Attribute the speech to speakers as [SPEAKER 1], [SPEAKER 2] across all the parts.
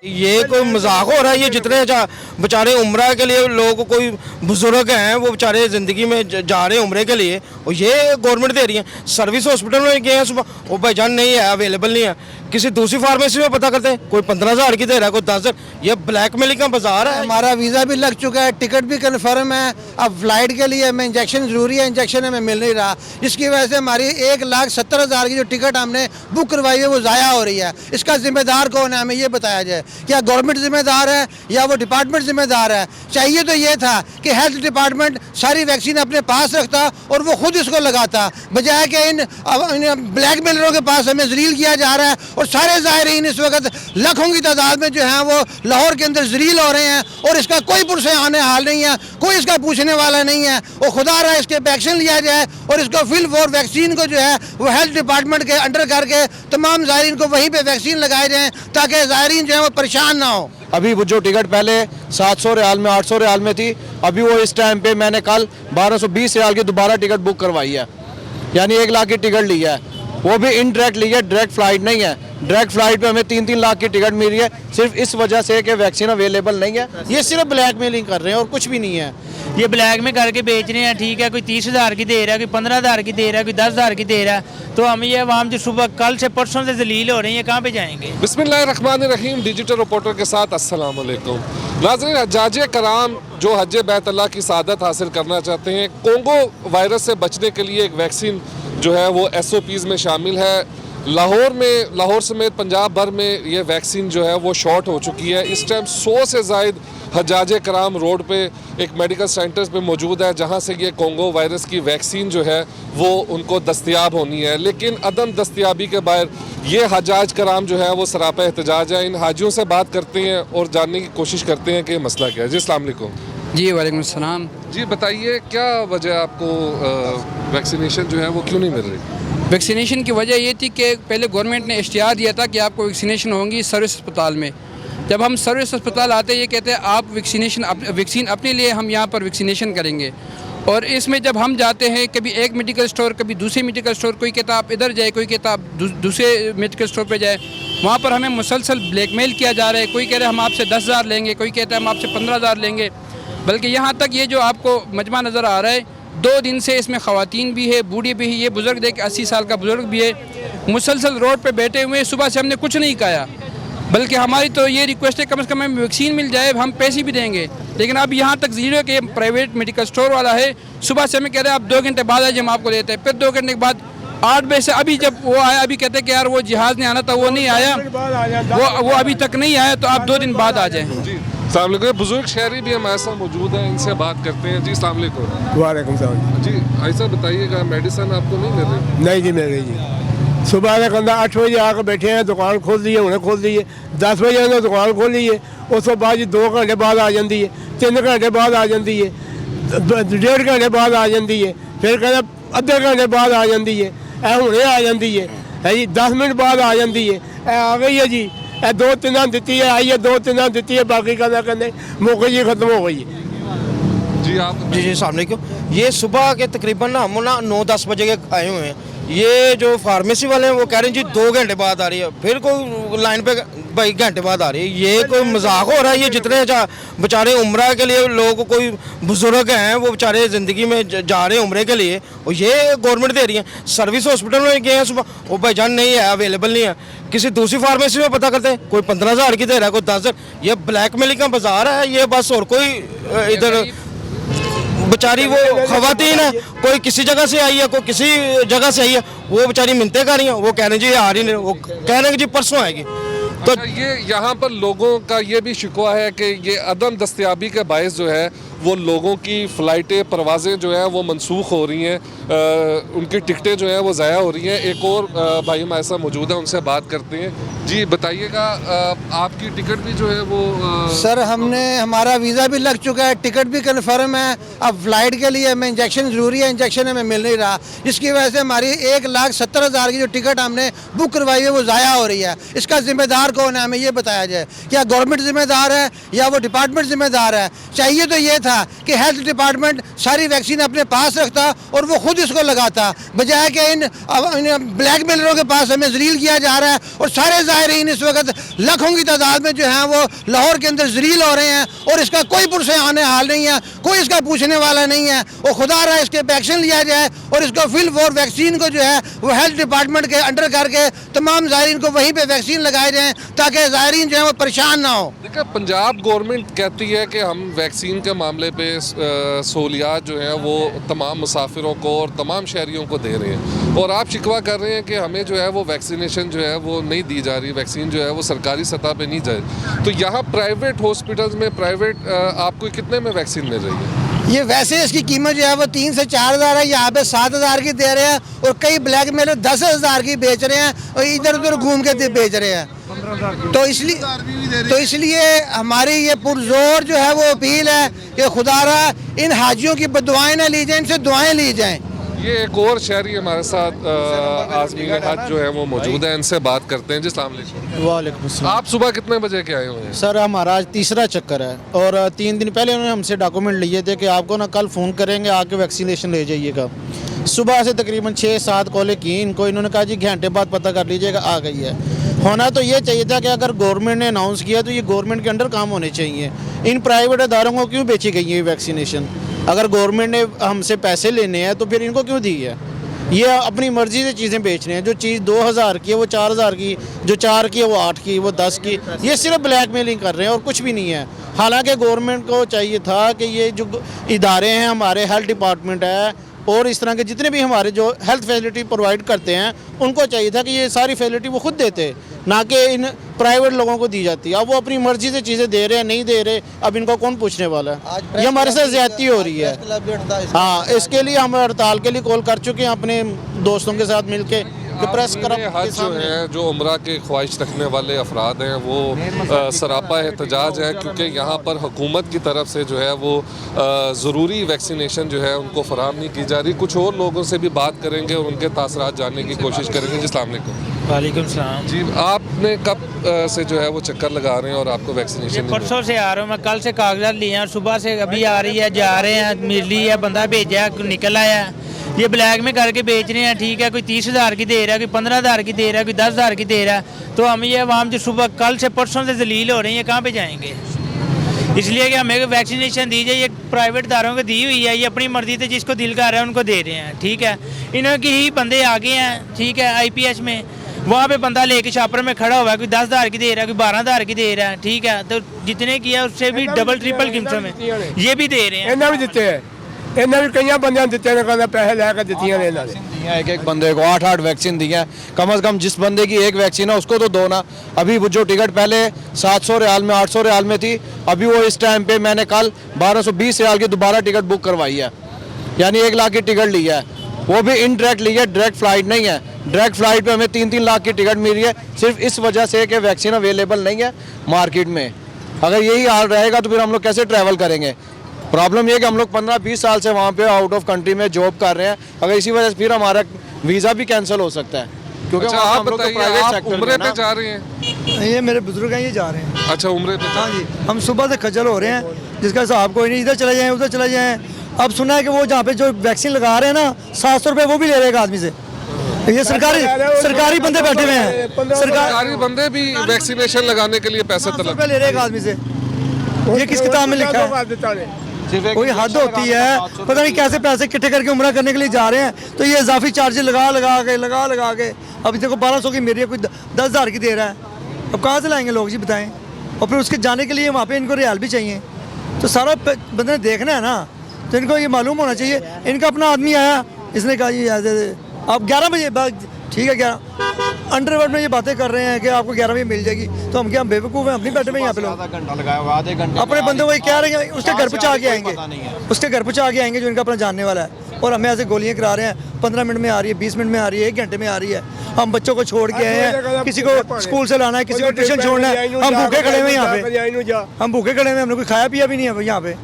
[SPEAKER 1] ये कोई मजाक हो रहा है? ये जितने बेचारे उम्रा के लिए लोग कोई बुजुर्ग हैं वो बेचारे ज़िंदगी में जा रहे हैं उम्रे के लिए, और ये गवर्नमेंट दे रही है। सर्विस हॉस्पिटल में गए हैं सुबह, वो भाईजान नहीं है, अवेलेबल नहीं है। किसी दूसरी फार्मेसी में पता करते हैं, कोई 15,000 की दे रहा है, कोई 10,000। ये ब्लैक मेलिंग का बाजार है।
[SPEAKER 2] हमारा वीज़ा भी लग चुका है, टिकट भी कन्फर्म है। अब फ्लाइट के लिए हमें इंजेक्शन ज़रूरी है, इंजेक्शन हमें मिल नहीं रहा, जिसकी वजह से हमारी 1,70,000 की जो टिकट हमने बुक करवाई है वो ज़ाया हो रही है। इसका जिम्मेदार कौन है, हमें ये बताया जाए। क्या गवर्नमेंट जिम्मेदार है या वो डिपार्टमेंट जिम्मेदार है? चाहिए तो ये था कि हेल्थ डिपार्टमेंट सारी वैक्सीन अपने पास रखता और वो खुद इसको लगाता, बजाय कि इन ब्लैक मेलरों के पास हमें जलील किया जा रहा है। और सारे ज़ायरीन इस वक्त लाखों की तादाद में जो हैं वो लाहौर के अंदर जलील हो रहे हैं और इसका कोई पुरसे आने हाल नहीं है, कोई इसका पूछने वाला नहीं है। और खुदा रहा इसके वैक्सीन लिया जाए और इसको फिल फॉर वैक्सीन को जो है वो हेल्थ डिपार्टमेंट के अंडर करके तमाम ज़ायरीन को वहीं पर वैक्सीन लगाए जाएँ, ताकि ज़ायरीन जो है वो परेशान ना हो।
[SPEAKER 3] अभी वो जो टिकट पहले 700 रियाल में 800 रियाल में थी, अभी वो इस टाइम पे मैंने कल 1220 रियाल की दोबारा टिकट बुक करवाई है, यानी 1 लाख की टिकट ली है। वो भी इनडायरेक्ट ली है, डायरेक्ट फ्लाइट नहीं है। डायरेक्ट फ्लाइट पे हमें 3-3 लाख की टिकट मिल रही है, सिर्फ इस वजह से कि वैक्सीन अवेलेबल नहीं है।
[SPEAKER 4] ये सिर्फ ब्लैकमेलिंग कर रहे हैं और कुछ भी नहीं है।
[SPEAKER 5] ये ब्लैक में करके बेच रहे हैं, ठीक है। कोई 30,000 की दे रहा है, कोई 15,000 की दे रहा है, कोई 10,000 की दे रहा है। तो हम ये अवाम जो सुबह कल से परसों से जलील हो रही है, कहाँ पे जाएंगे?
[SPEAKER 6] बिस्मिल्लाहिर्रहमानिर्रहीम। डिजिटल रिपोर्टर के साथ अस्सलाम वालेकुम। नाज़रीन, हज्जाज कराम जो हज बैतुल्लाह की सादत हासिल करना चाहते हैं, कोंगो वायरस से बचने के लिए एक वैक्सीन जो है वो SOPs में शामिल है। लाहौर समेत पंजाब भर में ये वैक्सीन जो है वो शॉर्ट हो चुकी है। इस टाइम 100 से ज़ायद हज्जाज कराम रोड पे एक मेडिकल सेंटर्स पे मौजूद है, जहां से ये कोंगो वायरस की वैक्सीन जो है वो उनको दस्तयाब होनी है। लेकिन अदम दस्तयाबी के बाद ये हज्जाज कराम जो है वो सरापा एहतजाज है। इन हाजियों से बात करते हैं और जानने की कोशिश करते हैं कि मसला क्या है। जी अस्सलाम वालेकुम।
[SPEAKER 7] जी वालेकुम सलाम।
[SPEAKER 6] जी बताइए, क्या वजह आपको वैक्सीनेशन जो है वो क्यों नहीं मिल रही?
[SPEAKER 7] वैक्सीनेशन की वजह ये थी कि पहले गवर्नमेंट ने इश्तिहार दिया था कि आपको वैक्सीनेशन होंगी सर्विस अस्पताल में। जब हम सर्विस अस्पताल आते ये कहते हैं आप वैक्सीन अपने लिए हम यहाँ पर वैक्सीनेशन करेंगे। और इसमें जब हम जाते हैं, कभी एक मेडिकल स्टोर, कभी दूसरे मेडिकल स्टोर, कोई कहता आप इधर जाए, कोई कहता आप दूसरे मेडिकल स्टोर पे जाए, वहाँ पर हमें मुसलसल ब्लैकमेल किया जा रहा है। कोई कह रहा है हम आपसे 10,000 लेंगे, कोई कहता है हम आपसे 15,000 लेंगे। बल्कि यहाँ तक ये जो आपको मजमा नज़र आ रहा है, 2 दिन से इसमें ख़वातीन भी है, बूढ़ी भी है। ये बुज़ुर्ग देख 80 साल का बुज़ुर्ग भी है, मुसलसल रोड पे बैठे हुए। सुबह से हमने कुछ नहीं खाया, बल्कि हमारी तो ये रिक्वेस्ट है कम से कम हमें वैक्सीन मिल जाए, हम पैसे भी देंगे। लेकिन अब यहाँ तक ज़ीरो के प्राइवेट मेडिकल स्टोर वाला है, सुबह से हमें कह रहे हैं आप 2 घंटे बाद आइए, हम आपको देते हैं। फिर 2 घंटे के बाद 8 बजे से अभी जब वो आया, अभी कहते हैं कि यार वो जहाज़ नहीं आना था, वो नहीं आया, वो अभी तक नहीं आया, तो आप 2 दिन बाद आ जाएँ।
[SPEAKER 6] अस्सलाम वालेकुम। बुजुर्ग शहरी भी हमारे साथ मौजूद हैं, इनसे बात करते हैं। जी अस्सलाम वालेकुम।
[SPEAKER 8] वालेकुम सलाम।
[SPEAKER 6] जी ऐसा बताइएगा, मेडिसिन आपको नहीं मिल रही?
[SPEAKER 8] नहीं जी, मिल रही जी। सुबह के कंधा 8 बजे आकर बैठे हैं, दुकान खोल दी है, उन्हें खोल दी है। 10 बजे उन्हें दुकान खोल ली है, उस तो बाद 2 घंटे बाद आ जाती है, 3 घंटे बाद आ जाती है, 1.5 घंटे बाद आ जाती है, फिर कहते अद्धे घंटे बाद आ जाती है, हुणे आ जाती है जी, 10 मिनट बाद आ जाती है, आ गई है जी। 2-3 दिन दी है, आई है 2-3 दिन दी है, बाकी कहते मौके जी खत्म हो गई है।
[SPEAKER 6] जी आप
[SPEAKER 1] जी अस्सलाम वालेकुम। ये सुबह के तकरीबन ना हम ना 9-10 बजे के आए हुए हैं। ये जो फार्मेसी वाले हैं वो कह रहे हैं जी 2 घंटे बाद आ रही है, फिर कोई लाइन पे भाई घंटे बाद आ रही है। ये कोई मजाक हो रहा है? ये जितने बेचारे उम्रा के लिए लोग कोई बुजुर्ग हैं वो बेचारे ज़िंदगी में जा रहे हैं उम्रे के लिए, और ये गवर्नमेंट दे रही है। सर्विस हॉस्पिटल में गए हैं सुबह, वो भाईजान नहीं है, अवेलेबल नहीं है। किसी दूसरी फार्मेसी में पता करते हैं, कोई 15,000 की दे रहा है, कोई 10,000। ये ब्लैक मेलिंग का बाजार है ये, बस। और कोई इधर बेचारी वो खवातीन है, कोई किसी जगह से आई है, कोई किसी जगह से आई है, वो बेचारी मिन्नतें कर रही हैं। वो कह रहे हैं जी आ रही नहीं, वो कह रहे हैं कि जी परसों आएगी।
[SPEAKER 6] तो ये यहाँ पर लोगों का ये भी शिकवा है कि ये अदम दस्तयाबी के बायस जो है वो लोगों की फ़्लाइटें, परवाज़ें जो हैं वो मनसूख हो रही हैं, उनकी टिकटें जो हैं वो ज़ाया हो रही हैं। एक और भाई हमारे साथ मौजूद है, उनसे बात करते हैं। जी बताइएगा, आपकी टिकट भी जो है वो
[SPEAKER 2] सर हमारा वीज़ा भी लग चुका है, टिकट भी कन्फर्म है। अब फ्लाइट के लिए हमें इंजेक्शन ज़रूरी है, इंजेक्शन हमें मिल नहीं रहा, जिसकी वजह से हमारी 1,70,000 की जो टिकट हमने बुक करवाई है वो ज़ाया हो रही है। इसका जिम्मेदार कौन है, हमें ये बताया जाए। क्या गवर्नमेंट जिम्मेदार है या वो डिपार्टमेंट जिम्मेदार है? चाहिए तो ये था था कि हेल्थ डिपार्टमेंट सारी वैक्सीन अपने पास रखता और वो खुद इसको लगाता, बजाय कि इन ब्लैक मेलरों के पास हमें जलील किया जा रहा है। और सारे ज़ायरीन इस वक्त लाखों की तादाद में जो हैं वो लाहौर के अंदर जलील हो रहे हैं और इसका कोई पुरसे आने हाल नहीं है, कोई इसका पूछने वाला नहीं है। और खुदा रहा इसके एक्शन लिया जाए और इसको फिल फॉर वैक्सीन को जो है वो हेल्थ डिपार्टमेंट के अंडर करके तमाम ज़ायरीन को वहीं पे वैक्सीन लगाए जाएँ ताकि ज़ायरीन जो है वो परेशान ना हो।
[SPEAKER 6] देखिए, पंजाब गवर्नमेंट कहती है कि हम वैक्सीन के मामले पे सहूलियात जो है वो तमाम मुसाफिरों को और तमाम शहरियों को दे रहे हैं, और आप शिकवा कर रहे हैं कि हमें जो है वो वैक्सीनेशन जो है वो नहीं दी जा रही, वैक्सीन जो है वो सरकारी सतह पे नहीं जा रही। तो यहाँ प्राइवेट हॉस्पिटल्स में आपको कितने में वैक्सीन मिल रही है?
[SPEAKER 2] ये वैसे इसकी कीमत जो है वो 3 से 4 हज़ार है, यहाँ पे 7 हज़ार की दे रहे हैं और कई ब्लैक मेलर 10 हज़ार की बेच रहे हैं और इधर उधर घूम के बेच रहे हैं। तो इसलिए हमारी ये पुरजोर जो है वो अपील है कि खुदारा इन हाजियों की बदुआएं ना ली जाएं, इनसे दुआएं ली जाएं।
[SPEAKER 6] ये एक और शहरी हमारे साथ आज़मीन हज जो है वो मौजूद है, इनसे बात करते हैं। जी अस्सलाम वालेकुम।
[SPEAKER 9] वालेकुम अस्सलाम।
[SPEAKER 6] आप सुबह कितने बजे के आए हुए हैं?
[SPEAKER 9] सर हमारा आज तीसरा चक्कर है और 3 दिन पहले उन्होंने हमसे डॉक्यूमेंट लिए थे कि आपको ना कल फ़ोन करेंगे, आके वैक्सीनेशन ले जाइएगा। सुबह से तकरीबन 6-7 कॉलें की इनको, इन्होंने कहा जी घंटे बाद पता कर लीजिएगा आ गई है। होना तो ये चाहिए था कि अगर गवर्नमेंट ने अनाउंस किया तो ये गवर्नमेंट के अंडर काम होने चाहिए। इन प्राइवेट इदारों को क्यों बेची गई है ये वैक्सीनेशन? अगर गवर्नमेंट ने हमसे पैसे लेने हैं तो फिर इनको क्यों दी है? ये अपनी मर्ज़ी से चीज़ें बेच रहे हैं। जो चीज़ 2000 की है वो 4000 की, जो 4 की है वो 8 की, वो 10 की। ये सिर्फ ब्लैकमेलिंग कर रहे हैं और कुछ भी नहीं है। हालांकि गवर्नमेंट को चाहिए था कि ये जो इदारे हैं हमारे, हेल्थ डिपार्टमेंट है और इस तरह के जितने भी हमारे जो हेल्थ फैसिलिटी प्रोवाइड करते हैं, उनको चाहिए था कि ये सारी फैसिलिटी वो खुद देते, ना कि इन प्राइवेट लोगों को दी जाती है। अब वो अपनी मर्जी से चीज़ें दे रहे हैं, नहीं दे रहे, अब इनको कौन पूछने वाला है? ये हमारे साथ ज़्यादती हो रही है। हाँ, इसके लिए हम हड़ताल के लिए कॉल कर चुके हैं अपने दोस्तों के साथ मिल के। प्रेस
[SPEAKER 6] हज जो है, जो उम्रा के ख्वाहिश रखने वाले अफराद हैं वो सरापा एहतजाज है, क्योंकि यहाँ पर हुकूमत की तरफ से जो है वो ज़रूरी वैक्सीनेशन जो है उनको फराहम नहीं की जा रही। कुछ और लोगों से भी बात करेंगे और उनके तासरात जानने की कोशिश करेंगे। जी अस्सलाम वालेकुम।
[SPEAKER 5] वालेकुम सलाम।
[SPEAKER 6] जी, आपने कब से जो है वो चक्कर लगा रहे हैं और आपको वैक्सीनेशन?
[SPEAKER 5] परसों से आ रहा हूँ मैं, कल से कागजात लिए हैं और सुबह से अभी आ रही है, जा रहे हैं, मिली है, बंदा भेजा निकल आया। ये ब्लैक में करके बेच रहे हैं, ठीक है, कोई 30 हज़ार की दे रहा है, कोई 15 हज़ार की दे रहा है, कोई 10 हज़ार की दे रहा है। तो हम ये आवाम जो सुबह कल से परसों से जलील हो रही है, कहाँ पे जाएंगे? इसलिए कि हमें वैक्सीनेशन दी जाए। ये प्राइवेट इदारों को दी हुई है, ये अपनी मर्जी से जिसको दिल कर रहा है उनको दे रहे हैं, ठीक है। इनके ही बंदे आगे हैं, ठीक है, IPH में वहाँ पे बंदा लेके छापर में खड़ा हुआ है, कोई 10 हज़ार की दे रहा है, कोई 12 हज़ार की दे रहा है, ठीक है। तो जितने किया उससे भी डबल ट्रिपल कीमतों में ये भी दे रहे हैं।
[SPEAKER 8] इन्हें भी दिते हैं, इन्हें भी कई बंद दिते हैं, कहते पैसे लैके दित्तियां ने इन्होंने।
[SPEAKER 3] एक बंदे को 8-8 वैक्सीन दी है। कम से कम जिस बंदे की एक वैक्सीन है उसको तो दो ना। अभी वो जो टिकट पहले 700 रियाल में, 800 रियाल में थी, अभी वो इस टाइम पे मैंने कल 1220 रियाल की दोबारा टिकट बुक करवाई है, यानी 1 लाख की टिकट ली है। वो भी इनडायरेक्ट ली है, डायरेक्ट फ्लाइट नहीं है। डायरेक्ट फ्लाइट पे हमें 3-3 लाख की टिकट मिल रही है, सिर्फ इस वजह से कि वैक्सीन अवेलेबल नहीं है मार्केट में। अगर यही हाल रहेगा तो फिर हम लोग कैसे ट्रैवल करेंगे? प्रॉब्लम ये है कि हम लोग 15-20 साल से वहाँ पे आउट ऑफ कंट्री में जॉब कर रहे हैं। अगर इसी वजह से फिर हमारा वीज़ा भी कैंसिल हो सकता है, क्योंकि
[SPEAKER 6] अच्छा, आप बताइए, आप उम्रे पे जा रहे हैं?
[SPEAKER 2] ये मेरे बुजुर्ग हैं, ये जा रहे हैं।
[SPEAKER 6] अच्छा, उम्रे पे?
[SPEAKER 2] हाँ जी, हम सुबह से खज्जल हो रहे हैं, जिसका हिसाब कोई नहीं। इधर चले जाएं, उधर चले जाएं। अब सुना है कि वो जहाँ पे जो वैक्सीन लगा रहे हैं ना, 700 रुपये वो भी ले रहे हैं एक आदमी से। ये सरकारी बंदे बैठे हुए हैं,
[SPEAKER 6] सरकारी बंदे भी वैक्सीनेशन लगाने के लिए पैसे तलब
[SPEAKER 2] ले रहे हैं एक आदमी से। ये किस किताब में लिखा है? कोई हद होती है, पता नहीं कैसे पैसे इकट्ठे करके उम्रा करने के लिए जा रहे हैं। तो ये इजाफी चार्जेस लगा के अभी देखो 1200 की मेरी है, कोई 10 हज़ार की दे रहा है। अब कहाँ से लाएंगे लोग जी, बताएं? और फिर उसके जाने के लिए वहाँ पे इनको रियाल भी चाहिए। तो सारा बंदे ने देखना है ना, तो इनको ये मालूम होना चाहिए। इनका अपना आदमी आया, इसने कहा जी आप 11 बजे बाद, ठीक है 11 अंडरवर्ल्ड में ये बातें कर रहे हैं कि आपको 11 बजे मिल जाएगी। तो हम क्या बेवकूफ़ हैं? अपनी बैठे में यहाँ पे लोग
[SPEAKER 3] आधे घंटे
[SPEAKER 2] अपने बंदे वही कह रहे हैं, उसके घर पहुँचा के आएंगे, उसके घर पहुँचा के आएंगे जो इनका अपना जानने वाला है। और हमें ऐसे गोलियाँ करा रहे हैं, 15 मिनट में आ रही है, 20 मिनट में आ रही है, 1 घंटे में आ रही है। हम बच्चों को छोड़ के आए हैं, किसी को स्कूल से लाना है, किसी को ट्यूशन छोड़ना है, हम भूखे खड़े हुए यहाँ पे, हम भूखे खड़े हुए, हमने कोई खाया पिया भी नहीं है यहाँ पे।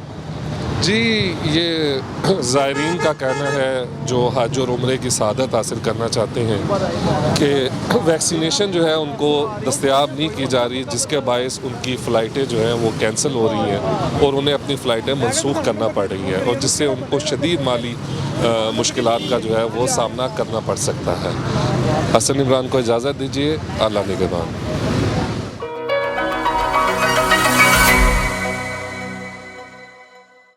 [SPEAKER 6] जी, ये ज़ायरीन का कहना है जो हज और उम्रे की सआदत हासिल करना चाहते हैं कि वैक्सीनेशन जो है उनको दस्तयाब नहीं की जा रही, जिसके बायस उनकी फ़्लाइटें जो हैं वो कैंसिल हो रही हैं और उन्हें अपनी फ़्लाइटें मनसूख करना पड़ रही हैं और जिससे उनको शदीद माली मुश्किलात का जो है वो सामना करना पड़ सकता है। हसन इमरान को इजाज़त दीजिए। अल्लाह निगहबान।